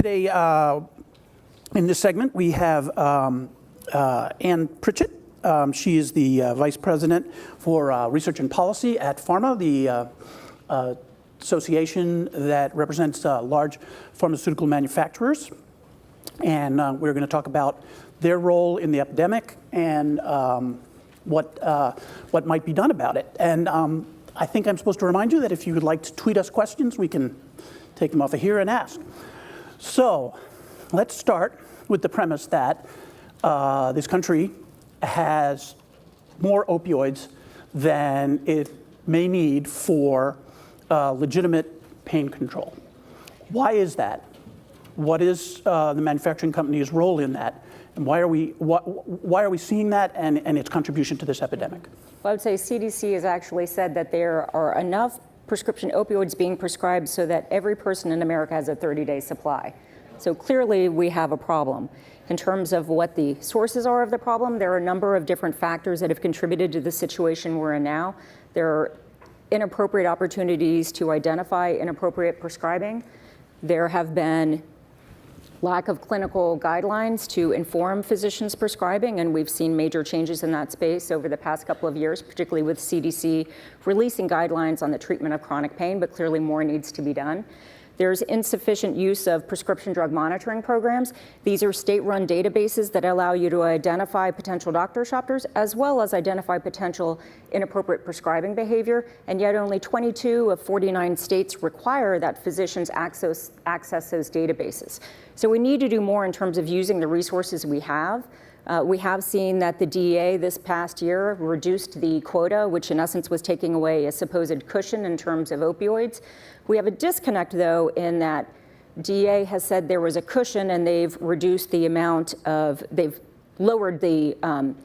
Today, in this segment, we have Ann Pritchett. She is the Vice President for Research and Policy at PhRMA, the association that represents large pharmaceutical manufacturers. And we're going to talk about their role in the epidemic and what might be done about it. And I think I'm supposed to remind you that if you would like to tweet us questions, we can take them off of here and ask. So let's start with the premise that this country has more opioids than it may need for legitimate pain control. Why is that? What is the manufacturing company's role in that? And why are we seeing that and its contribution to this epidemic? Well, I would say CDC has actually said that there are enough prescription opioids being prescribed so that every person in America has a 30-day supply. So clearly we have a problem. In terms of what the sources are of the problem, there are a number of different factors that have contributed to the situation we're in now. There are inappropriate opportunities to identify inappropriate prescribing. There have been lack of clinical guidelines to inform physicians prescribing, and we've seen major changes in that space over the past couple of years, particularly with CDC releasing guidelines on the treatment of chronic pain, but clearly more needs to be done. There's insufficient use of prescription drug monitoring programs. These are state-run databases that allow you to identify potential doctor shoppers as well as identify potential inappropriate prescribing behavior, and yet only 22 of 49 states require that physicians access those databases. So we need to do more in terms of using the resources we have. We have seen that the DEA this past year reduced the quota, which in essence was taking away a supposed cushion in terms of opioids. We have a disconnect, though, in that DEA has said there was a cushion and they've reduced the amount of, they've lowered the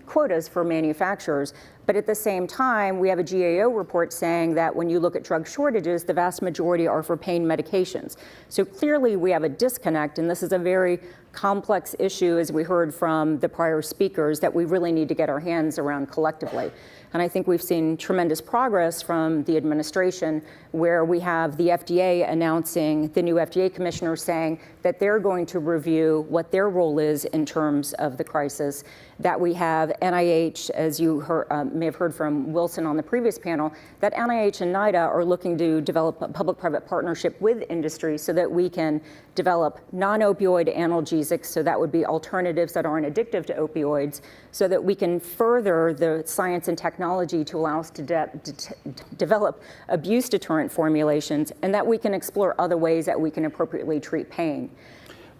quotas for manufacturers. But at the same time, we have a GAO report saying that when you look at drug shortages, the vast majority are for pain medications. So clearly we have a disconnect, and this is a very complex issue, as we heard from the prior speakers, that we really need to get our hands around collectively. And I think we've seen tremendous progress from the administration, where we have the FDA announcing, the new FDA commissioner saying that they're going to review what their role is in terms of the crisis, that we have NIH, as you may have heard from Wilson on the previous panel, that NIH and NIDA are looking to develop a public-private partnership with industry so that we can develop non-opioid analgesics, so that would be alternatives that aren't addictive to opioids, so that we can further the science and technology to allow us to develop abuse-deterrent formulations, and that we can explore other ways that we can appropriately treat pain.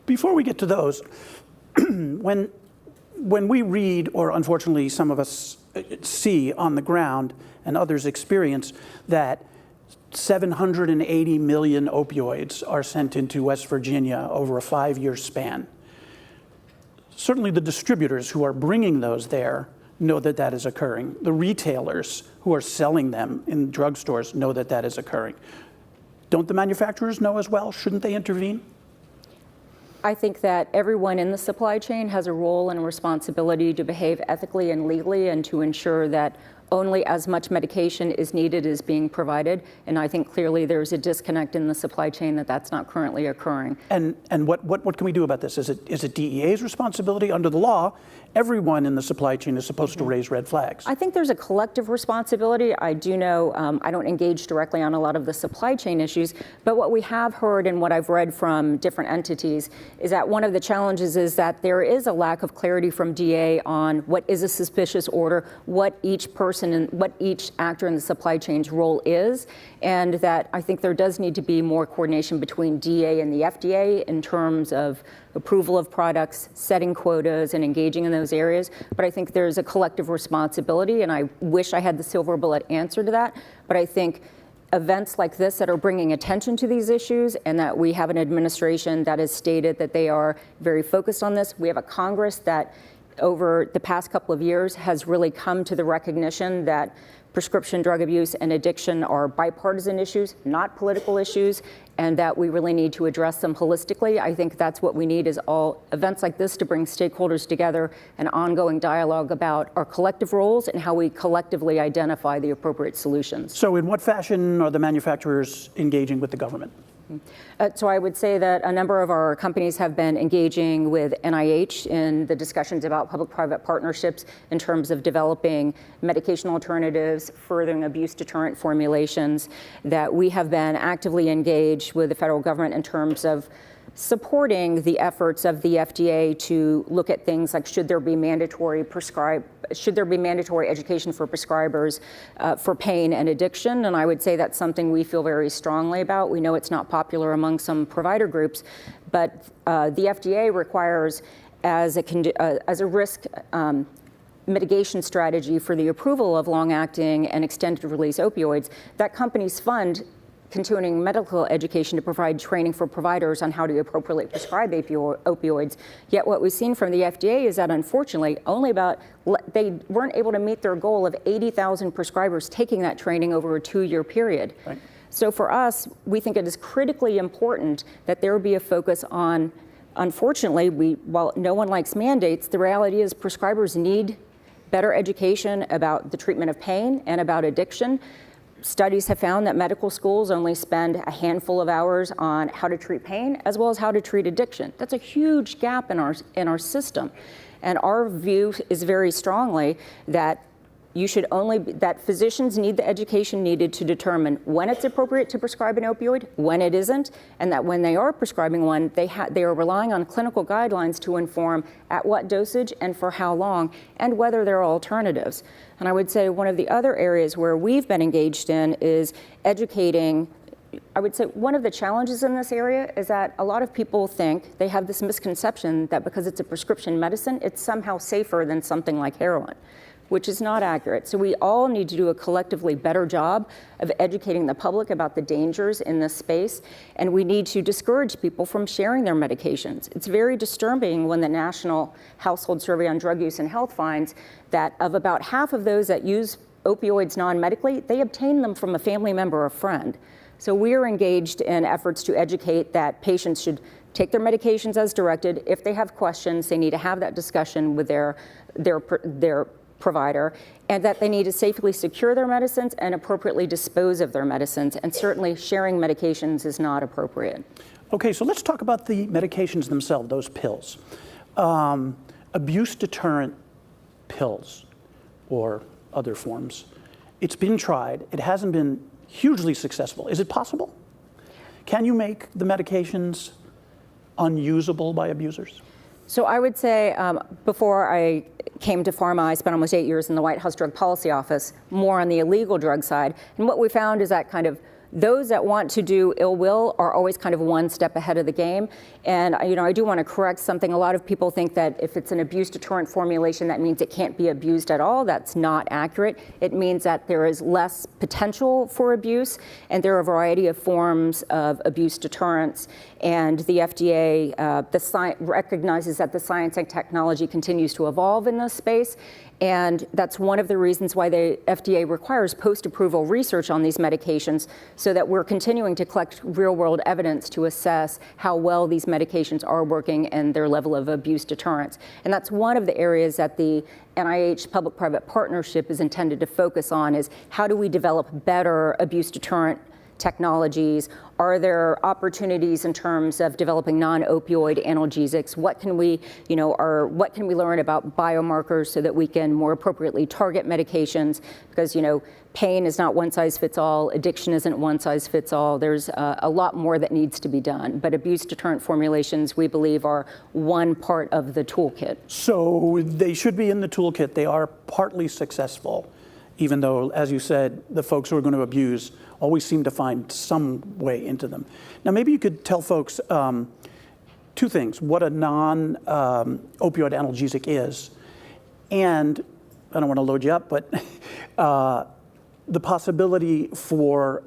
Before we get to those, when we read, or unfortunately some of us see on the ground and others experience, that 780 million opioids are sent into West Virginia over a 5-year span, certainly the distributors who are bringing those there know that that is occurring. The retailers who are selling them in drugstores know that that is occurring. Don't the manufacturers know as well? Shouldn't they intervene? I think that everyone in the supply chain has a role and a responsibility to behave ethically and legally and to ensure that only as much medication is needed is being provided. And I think clearly there's a disconnect in the supply chain that that's not currently occurring. And what can we do about this? Is it DEA's responsibility? Under the law, everyone in the supply chain is supposed to raise red flags. I think there's a collective responsibility. I do know, I don't engage directly on a lot of the supply chain issues, but what we have heard and what I've read from different entities is that one of the challenges is that there is a lack of clarity from DEA on what is a suspicious order, what each person and what each actor in the supply chain's role is, and that I think there does need to be more coordination between DEA and the FDA in terms of approval of products, setting quotas, and engaging in those areas. But I think there's a collective responsibility, and I wish I had the silver bullet answer to that. But I think events like this that are bringing attention to these issues, and that we have an administration that has stated that they are very focused on this. We have a Congress that over the past couple of years has really come to the recognition that prescription drug abuse and addiction are bipartisan issues, not political issues, and that we really need to address them holistically. I think that's what we need, is all events like this to bring stakeholders together and ongoing dialogue about our collective roles and how we collectively identify the appropriate solutions. So in what fashion are the manufacturers engaging with the government? So I would say that a number of our companies have been engaging with NIH in the discussions about public-private partnerships in terms of developing medication alternatives, furthering abuse-deterrent formulations, that we have been actively engaged with the federal government in terms of supporting the efforts of the FDA to look at things like should there be mandatory education for prescribers for pain and addiction, and I would say that's something we feel very strongly about. We know it's not popular among some provider groups, but the FDA requires as a risk mitigation strategy for the approval of long-acting and extended-release opioids that companies fund continuing medical education to provide training for providers on how to appropriately prescribe opioids. Yet what we've seen from the FDA is that unfortunately they weren't able to meet their goal of 80,000 prescribers taking that training over a 2-year period. Right. So for us, we think it is critically important that there be a focus on, unfortunately, while no one likes mandates, the reality is prescribers need better education about the treatment of pain and about addiction. Studies have found that medical schools only spend a handful of hours on how to treat pain as well as how to treat addiction. That's a huge gap in our system. And our view is very strongly that that physicians need the education needed to determine when it's appropriate to prescribe an opioid, when it isn't, and that when they are prescribing one, they are relying on clinical guidelines to inform at what dosage and for how long, and whether there are alternatives. And I would say one of the other areas where we've been engaged in is educating. I would say one of the challenges in this area is that a lot of people think they have this misconception that because it's a prescription medicine, it's somehow safer than something like heroin, which is not accurate. So we all need to do a collectively better job of educating the public about the dangers in this space, and we need to discourage people from sharing their medications. It's very disturbing when the National Household Survey on Drug Use and Health finds that of about half of those that use opioids non-medically, they obtain them from a family member or friend. So we are engaged in efforts to educate that patients should take their medications as directed. If they have questions, they need to have that discussion with their provider, and that they need to safely secure their medicines and appropriately dispose of their medicines. And certainly sharing medications is not appropriate. Okay, so let's talk about the medications themselves, those pills. Abuse-deterrent pills or other forms. It's been tried. It hasn't been hugely successful. Is it possible? Can you make the medications unusable by abusers? So I would say before I came to PhRMA, I spent almost 8 years in the White House Drug Policy Office, more on the illegal drug side. And what we found is that kind of those that want to do ill will are always kind of one step ahead of the game. And I do want to correct something. A lot of people think that if it's an abuse-deterrent formulation, that means it can't be abused at all. That's not accurate. It means that there is less potential for abuse, and there are a variety of forms of abuse deterrents. And the FDA recognizes that the science and technology continues to evolve in this space. And that's one of the reasons why the FDA requires post-approval research on these medications, so that we're continuing to collect real-world evidence to assess how well these medications are working and their level of abuse deterrence. And that's one of the areas that the NIH public-private partnership is intended to focus on, is how do we develop better abuse deterrent technologies? Are there opportunities in terms of developing non-opioid analgesics? What can we learn about biomarkers so that we can more appropriately target medications? Because pain is not one size fits all. Addiction isn't one size fits all. There's a lot more that needs to be done. But abuse deterrent formulations, we believe, are one part of the toolkit. So they should be in the toolkit. They are partly successful, even though, as you said, the folks who are going to abuse always seem to find some way into them. Now, maybe you could tell folks two things: what a non-opioid analgesic is, and I don't want to load you up, but the possibility for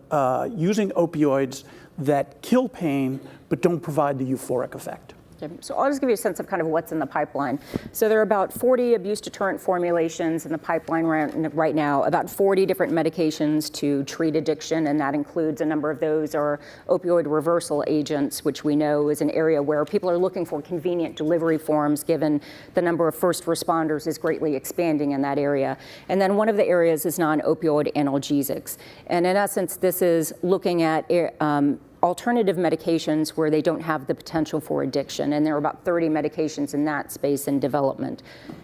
using opioids that kill pain but don't provide the euphoric effect. So I'll just give you a sense of kind of what's in the pipeline. So there are about 40 abuse deterrent formulations in the pipeline right now, about 40 different medications to treat addiction, and that includes a number of those are opioid reversal agents, which we know is an area where people are looking for convenient delivery forms, given the number of first responders is greatly expanding in that area. And then one of the areas is non-opioid analgesics. And in essence, this is looking at alternative medications where they don't have the potential for addiction. And there are about 30 medications in that space in development.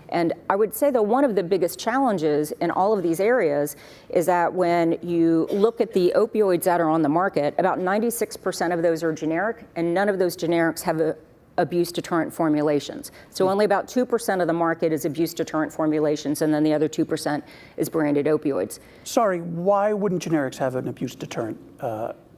And I would say that one of the biggest challenges in all of these areas is that when you look at the opioids that are on the market, about 96% of those are generic, and none of those generics have abuse-deterrent formulations. So only about 2% of the market is abuse-deterrent formulations, and then the other 2% is branded opioids. Sorry, why wouldn't generics have an abuse-deterrent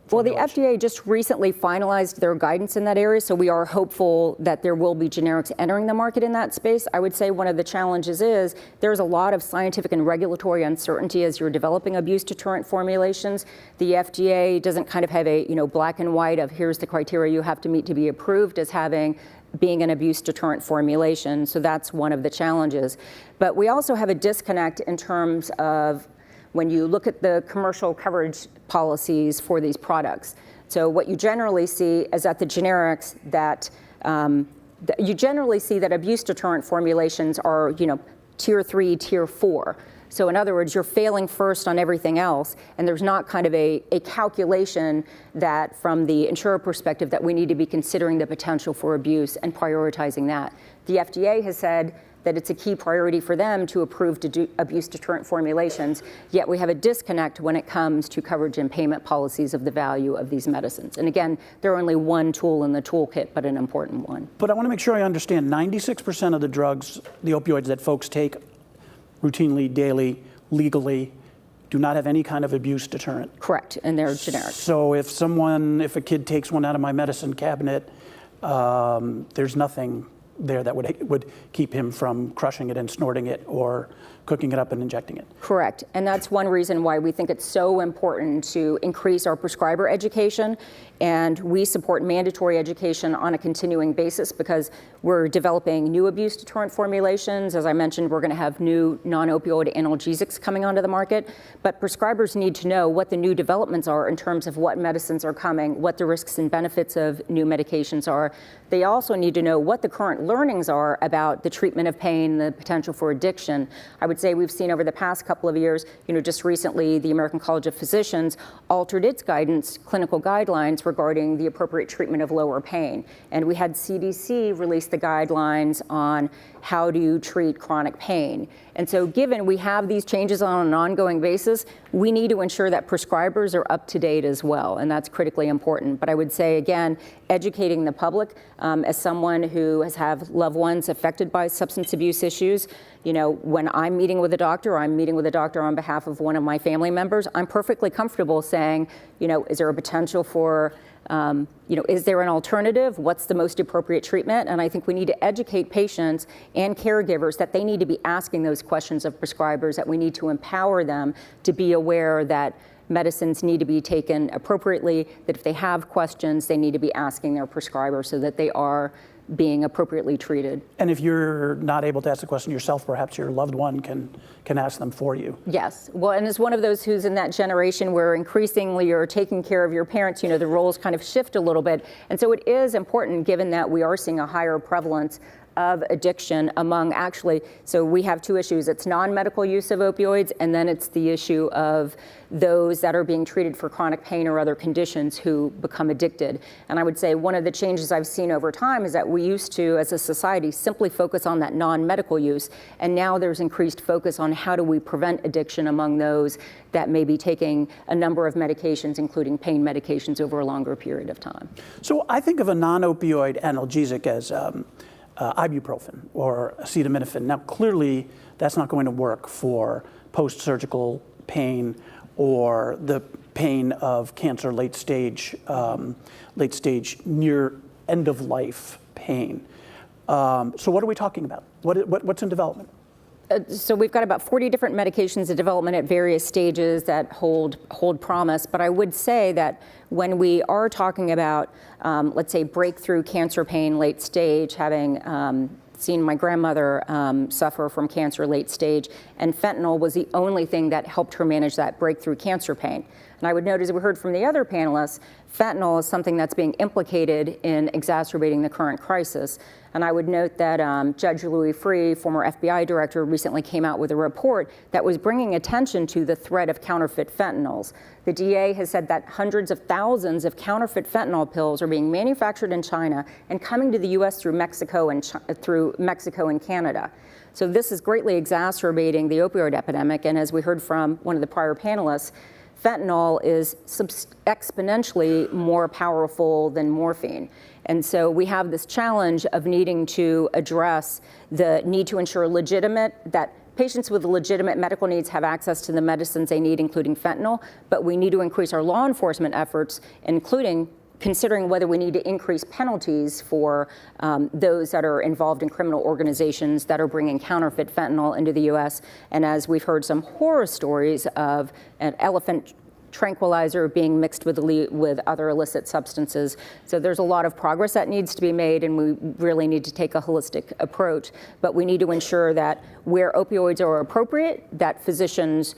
Well, the FDA just recently finalized their guidance in that area, so we are hopeful that there will be generics entering the market in that space. I would say one of the challenges is there's a lot of scientific and regulatory uncertainty as you're developing abuse-deterrent formulations. The FDA doesn't kind of have a black and white of here's the criteria you have to meet to be approved as being an abuse-deterrent formulation, so that's one of the challenges. But we also have a disconnect in terms of when you look at the commercial coverage policies for these products. So what you generally see is that the generics that you generally see that abuse-deterrent formulations are tier 3, tier 4. So in other words, you're failing first on everything else, and there's not kind of a calculation that from the insurer perspective that we need to be considering the potential for abuse and prioritizing that. The FDA has said that it's a key priority for them to approve abuse-deterrent formulations, yet we have a disconnect when it comes to coverage and payment policies of the value of these medicines. And again, they're only one tool in the toolkit, but an important one. But I want to make sure I understand, 96% of the drugs, the opioids that folks take routinely, daily, legally, do not have any kind of abuse deterrent. Correct, and they're generic. So if a kid takes one out of my medicine cabinet, there's nothing there that would keep him from crushing it and snorting it or cooking it up and injecting it. Correct, and that's one reason why we think it's so important to increase our prescriber education, and we support mandatory education on a continuing basis because we're developing new abuse-deterrent formulations. As I mentioned, we're going to have new non-opioid analgesics coming onto the market, but prescribers need to know what the new developments are in terms of what medicines are coming, what the risks and benefits of new medications are. They also need to know what the current learnings are about the treatment of pain, the potential for addiction. I would say we've seen over the past couple of years, just recently the American College of Physicians altered its guidance, clinical guidelines regarding the appropriate treatment of lower pain. And we had CDC release the guidelines on how to treat chronic pain. And so given we have these changes on an ongoing basis, we need to ensure that prescribers are up to date as well, and that's critically important. But I would say, again, educating the public, as someone who has had loved ones affected by substance abuse issues, when I'm meeting with a doctor, or I'm meeting with a doctor on behalf of one of my family members, I'm perfectly comfortable saying, is there a potential for is there an alternative? What's the most appropriate treatment? And I think we need to educate patients and caregivers that they need to be asking those questions of prescribers, that we need to empower them to be aware that medicines need to be taken appropriately, that if they have questions, they need to be asking their prescriber so that they are being appropriately treated. And if you're not able to ask the question yourself, perhaps your loved one can ask them for you. Yes, well, and as one of those who's in that generation where increasingly you're taking care of your parents, the roles kind of shift a little bit. And so it is important, given that we are seeing a higher prevalence of addiction among so we have two issues. It's non-medical use of opioids, and then it's the issue of those that are being treated for chronic pain or other conditions who become addicted. And I would say one of the changes I've seen over time is that we used to, as a society, simply focus on that non-medical use, and now there's increased focus on how do we prevent addiction among those that may be taking a number of medications, including pain medications, over a longer period of time. So I think of a non-opioid analgesic as ibuprofen or acetaminophen. Now, clearly, that's not going to work for post-surgical pain or the pain of cancer, late stage, near end-of-life pain. So what are we talking about? What's in development? So we've got about 40 different medications in development at various stages that hold promise. But I would say that when we are talking about, let's say, breakthrough cancer pain late stage, having seen my grandmother suffer from cancer late stage, and fentanyl was the only thing that helped her manage that breakthrough cancer pain. And I would note, as we heard from the other panelists, fentanyl is something that's being implicated in exacerbating the current crisis. And I would note that Judge Louis Freeh, former FBI director, recently came out with a report that was bringing attention to the threat of counterfeit fentanyls. The DA has said that hundreds of thousands of counterfeit fentanyl pills are being manufactured in China and coming to the U.S. through Mexico and Canada. So this is greatly exacerbating the opioid epidemic. And as we heard from one of the prior panelists, fentanyl is exponentially more powerful than morphine. And so we have this challenge of needing to address the need to ensure that patients with legitimate medical needs have access to the medicines they need, including fentanyl, but we need to increase our law enforcement efforts, including considering whether we need to increase penalties for those that are involved in criminal organizations that are bringing counterfeit fentanyl into the U.S. And as we've heard some horror stories of an elephant tranquilizer being mixed with other illicit substances. So there's a lot of progress that needs to be made, and we really need to take a holistic approach. But we need to ensure that where opioids are appropriate, that physicians,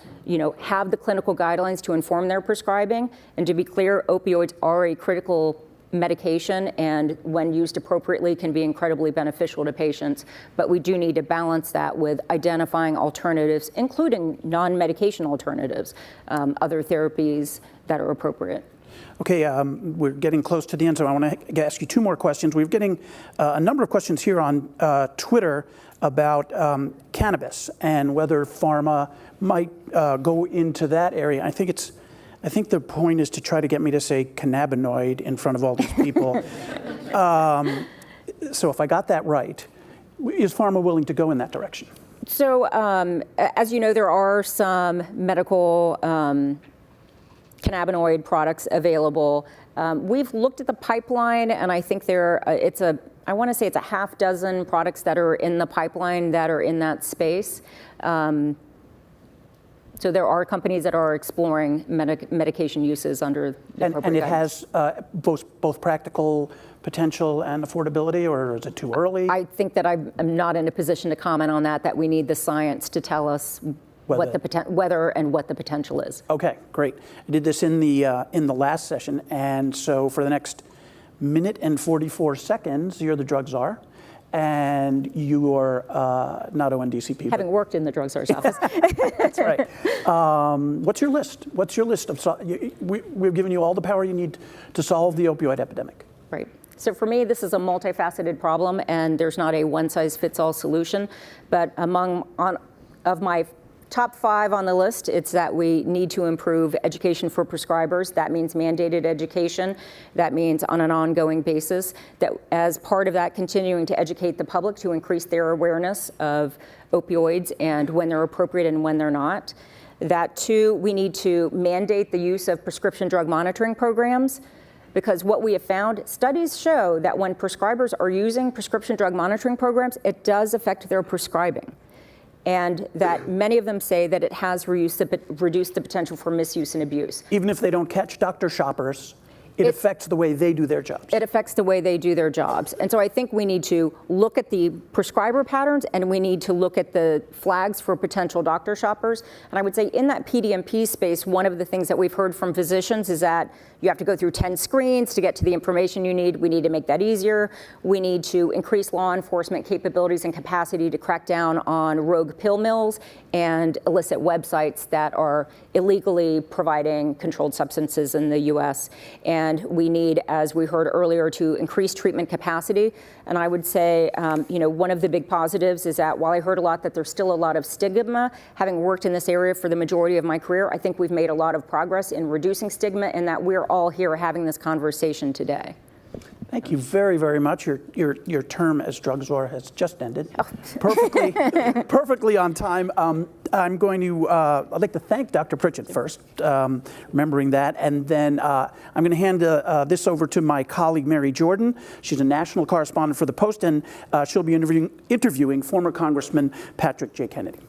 have the clinical guidelines to inform their prescribing. And to be clear, opioids are a critical medication, and when used appropriately can be incredibly beneficial to patients. But we do need to balance that with identifying alternatives, including non-medication alternatives, other therapies that are appropriate. Okay, we're getting close to the end, so I want to ask you two more questions. We're getting a number of questions here on Twitter about cannabis and whether PhRMA might go into that area. I think the point is to try to get me to say cannabinoid in front of all these people. So if I got that right, is PhRMA willing to go in that direction? So as you know, there are some medical cannabinoid products available. We've looked at the pipeline, and I think I want to say it's a half dozen products that are in the pipeline that are in that space. So there are companies that are exploring medication uses under the appropriate And it guidance. has both practical potential and affordability, or is it too early? I think that I'm not in a position to comment on that we need the science to tell us whether and what the potential is. Okay, great. I did this in the last session, and so for the next minute and 44 seconds, you're the drug czar. And you are not ONDCP. Having worked in the drug czar's office. That's right. What's your list? What's your list of? We've given you all the power you need to solve the opioid epidemic. Right. So for me, this is a multifaceted problem, and there's not a one-size-fits-all solution. But of my top 5 on the list, it's that we need to improve education for prescribers. That means mandated education. That means on an ongoing basis. That as part of that, continuing to educate the public to increase their awareness of opioids and when they're appropriate and when they're not. That 2, we need to mandate the use of prescription drug monitoring programs. Because what we have found, studies show that when prescribers are using prescription drug monitoring programs, it does affect their prescribing. And that many of them say that it has reduced the potential for misuse and abuse. Even if they don't catch doctor shoppers, it affects the way they do their jobs. It affects the way they do their jobs. And so I think we need to look at the prescriber patterns, and we need to look at the flags for potential doctor shoppers. And I would say in that PDMP space, one of the things that we've heard from physicians is that you have to go through 10 screens to get to the information you need. We need to make that easier. We need to increase law enforcement capabilities and capacity to crack down on rogue pill mills and illicit websites that are illegally providing controlled substances in the U.S. And we need, as we heard earlier, to increase treatment capacity. And I would say, one of the big positives is that while I heard a lot that there's still a lot of stigma, having worked in this area for the majority of my career, I think we've made a lot of progress in reducing stigma, and that we're all here having this conversation today. Thank you very, very much. Your term as drug czar has just ended. Oh. Perfectly on time. I'm going to, I'd like to thank Dr. Pritchett first, remembering that, and then I'm going to hand this over to my colleague, Mary Jordan. She's a national correspondent for the Post, and she'll be interviewing former Congressman Patrick J. Kennedy.